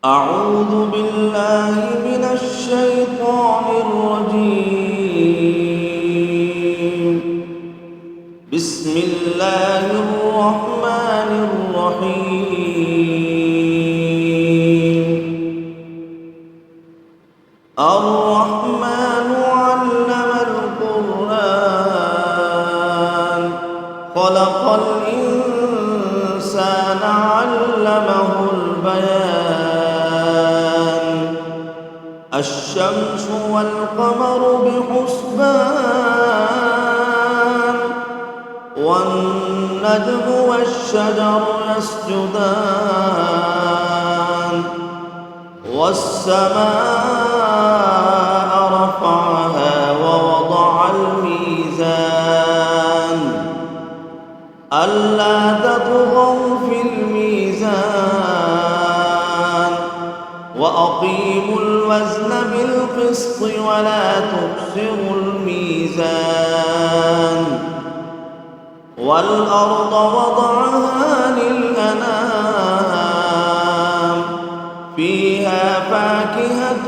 أعوذ بالله من الشيطان الرجيم. بسم الله الرحمن الرحيم. الرحمن علم القرآن خلق الإنسان علمه البيان. الشمس والقمر بحسبان والنجم والشجر يسجدان والسماء رفعها ووضع الميزان ألا تطغوا في الميزان وأقيموا الوزن بالقسط ولا تخسروا الميزان والأرض وضعها للأنام فيها فاكهة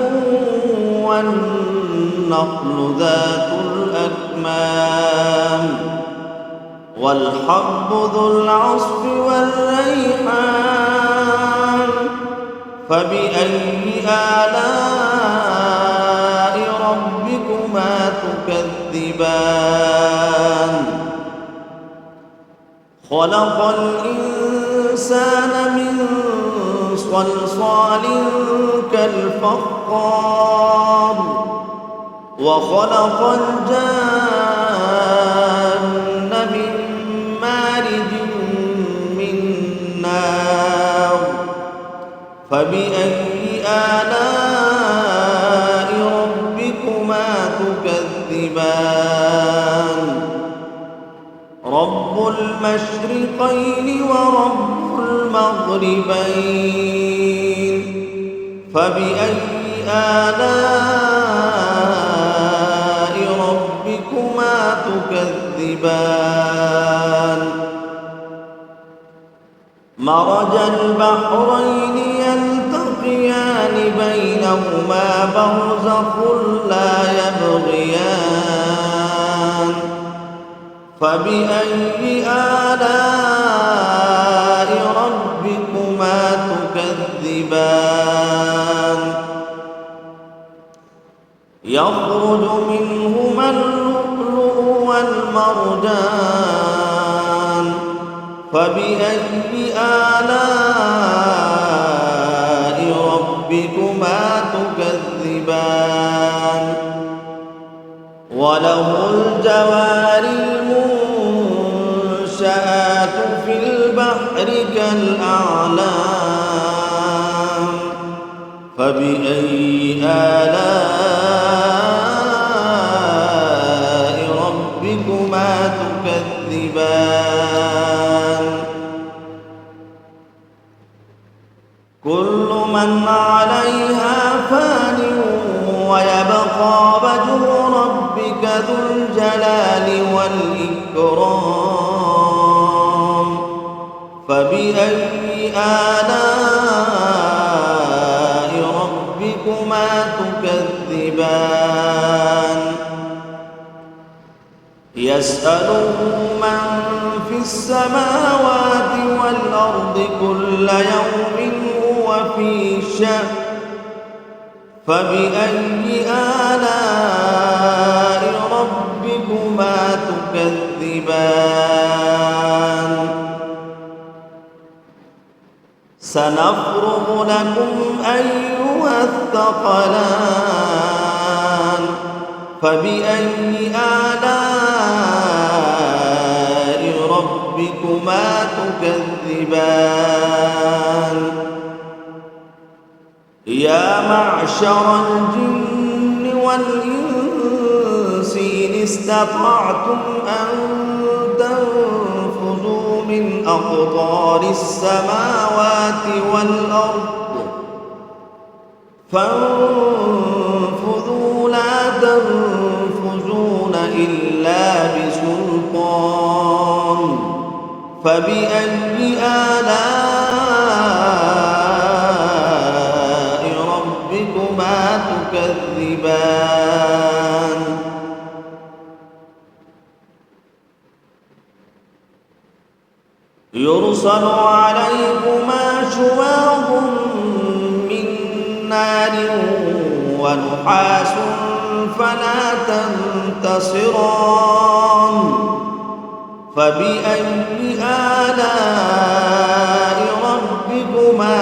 والنخل ذات الأكمام والحب ذو العصف والريحان فبأي آلاء ربكما تكذبان خلق الإنسان من صلصال كالفخار وخلق الجان من مارج من نار فبأي آلاء ربكما تكذبان رب المشرقين ورب المغربين فبأي آلاء ربكما تكذبان مرج البحرين يلتقيان بينهما برزخ لا يبغيان فبأي آلاء ربكما تكذبان يخرج منهما اللؤلؤ والمرجان فبأي آلاء ربكما تكذبان وله الجوار المنشآت في البحر كالأعلام فبأي آلاء ربكما تكذبان كل من عليها فان ويبقى وجه ربك ذو الجلال والإكرام فبأي آلاء ربكما تكذبان يسأله من في السماوات والأرض كل يوم هو في شأن فبأي آلاء ربكما تكذبان سنفرغ لكم أيها الثقلان فبأي آلاء ربكما تكذبان يا معشر الجن والإنس إن استطعتم أن تنفذوا من أقطار السماوات والأرض فانفذوا لا تنفذون إلا بسلطان فبأي آلاء تكذبان يرسل عليكما شواظ من نار ونحاس فلا تنتصران فبأي آلاء ربكما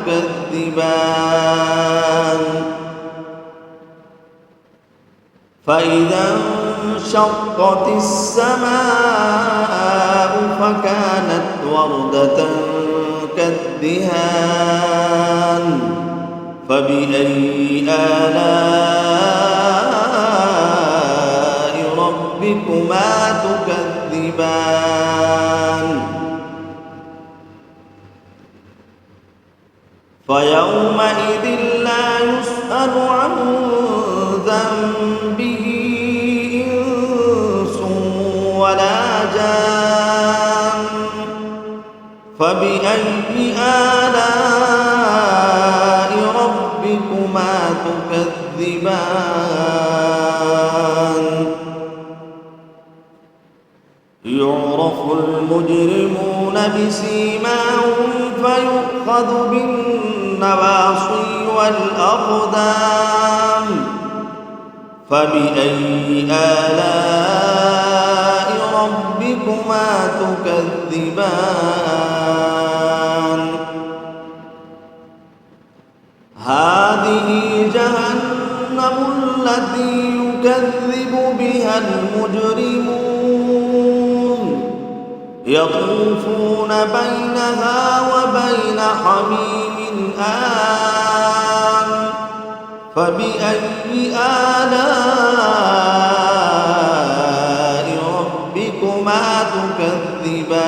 تكذبان فإذا انشقت السماء فكانت وردة كالدهان فبأي آلاء ربكما تكذبان فيومئذ لا يسأل عن ذنبه إنس ولا جان فبأي آلاء ربكما تكذبان يعرف المجرمون بسيماهم فيؤخذ بالنواصي والأقدام فبأي آلاء ربكما تكذبان هذه جهنم التي يكذب بها المجرمون يطوفون بينها وبين حميم آن فبأي آلاء ربكما تكذبان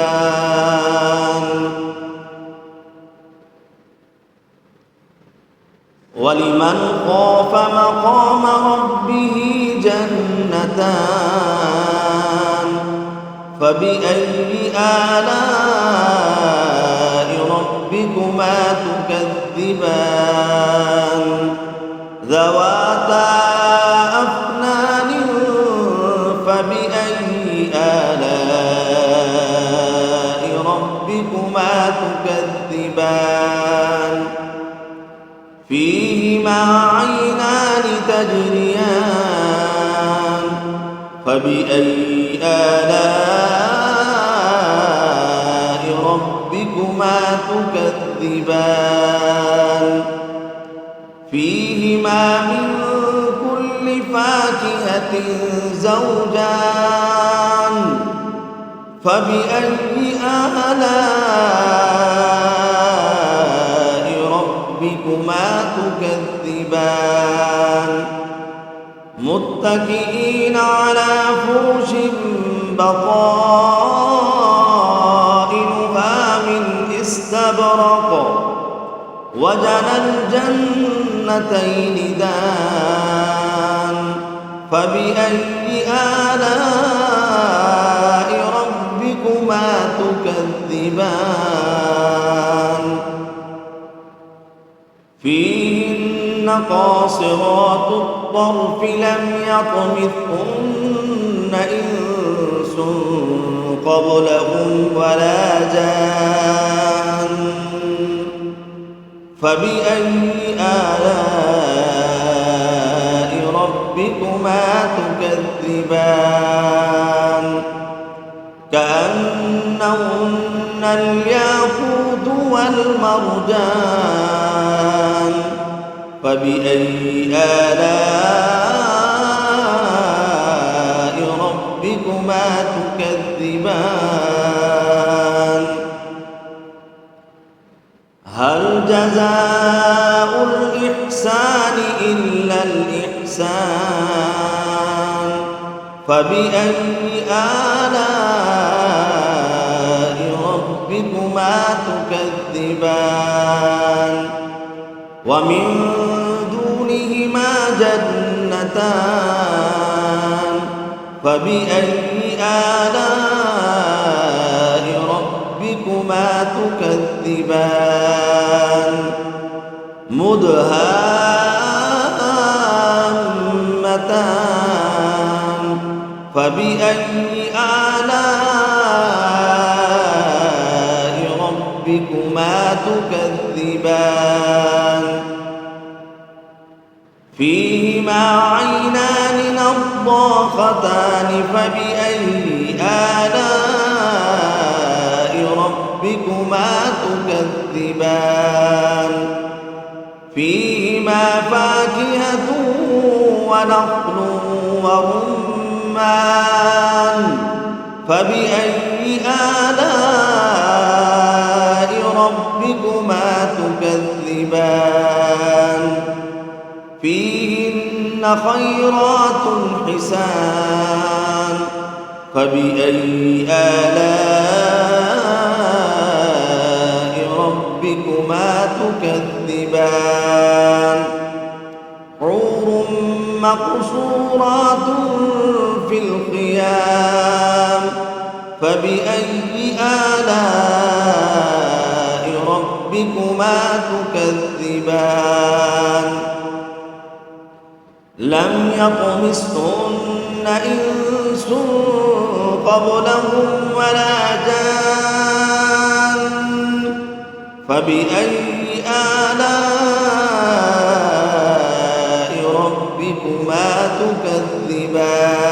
ولمن خاف مقام ربه جنتان فبأي آلاء ربكما تكذبان ذواتا أفنان فبأي آلاء ربكما تكذبان فيهما عينان تجريان فبأي آلاء ربكما تكذبان فيهما من كل فاكهة زوجان فبأي آلاء ربكما تكذبان متكئين على فرش بطائنها من استبرق وجنى الجنتين دان فبأي آلاء ربكما تكذبان فيهن قاصرات الطرف لم يطمثهن إنس قبلهم ولا جان فبأي آلاء ربكما تكذبان كأنهن الياقوت والمرجان فبأي آلاء ربكما تكذبان هل جزاء الإحسان إلا الإحسان فبأي آلاء ربكما تكذبان ومن دونهما جنتان فبأي آلاء ربكما تكذبان مدهامتان فبأي آلاء ربكما تكذبان فيهما عينان نضاختان فبأي آلاء ربكما تكذبان فيهما فاكهة ونخل ورمان فبأي آلاء ربكما تكذبان فيهن خيرات حسان فبأي آلاء ربكما تكذبان حور مقصورات في الخيام فبأي آلاء ربكما تكذبان لم يطمثهن إنس قبلهم ولا جان فبأي آلاء ربكما تكذبان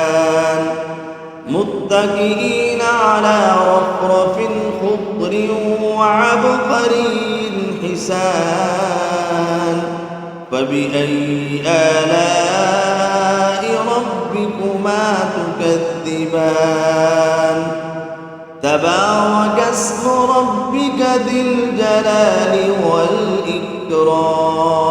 متكئين على رفرف خضر وعبقري حسان فبأي آلاء ربكما تكذبان تبارك اسم ربك ذي الجلال والإكرام